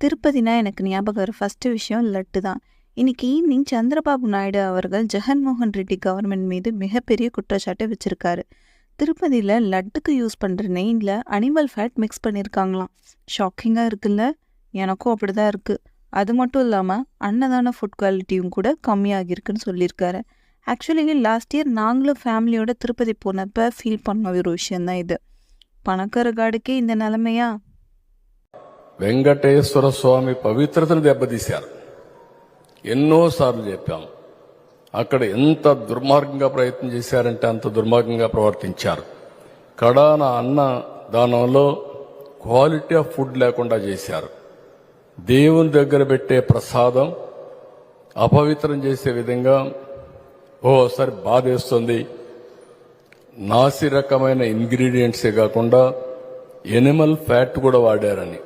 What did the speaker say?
திருப்பதினா எனக்கு ஞாபகம் வர ஃபஸ்ட்டு விஷயம் லட்டு தான். இன்னைக்கு ஈவினிங் சந்திரபாபு நாயுடு அவர்கள் ஜெகன்மோகன் ரெட்டி கவர்மெண்ட் மீது மிகப்பெரிய குற்றச்சாட்டை வச்சிருக்காரு. திருப்பதியில் லட்டுக்கு யூஸ் பண்ணுற நெய்யில் அனிமல் ஃபேட் மிக்ஸ் பண்ணியிருக்காங்களாம். ஷாக்கிங்காக இருக்குல்ல? எனக்கும் அப்படி தான் இருக்குது. அது மட்டும் இல்லாமல் அன்னதான ஃபுட் குவாலிட்டியும் கூட கம்மியாகிருக்குன்னு சொல்லியிருக்காரு. ஆக்சுவலி லாஸ்ட் இயர் நாங்களும் ஃபேமிலியோட திருப்பதி போனப்போ ஃபீல் பண்ண ஒரு விஷயந்தான் இது. పణకర గాడికి ఇంత నిలమయ్యా. వెంకటేశ్వర స్వామి పవిత్రతను దెబ్బతీశారు. ఎన్నోసార్లు చెప్పాం. అక్కడ ఎంత దుర్మార్గంగా ప్రయత్నం చేశారంటే అంత దుర్మార్గంగా ప్రవర్తించారు. కడాన అన్న దానంలో క్వాలిటీ ఆఫ్ ఫుడ్ లేకుండా చేశారు. దేవుని దగ్గర పెట్టే ప్రసాదం అపవిత్రం చేసే విధంగా ఓసారి బాధేస్తుంది. నాసి రకమైన ఇంగ్రీడియంట్సే కాకుండా ఎనిమల్ ఫ్యాట్ కూడా వాడారని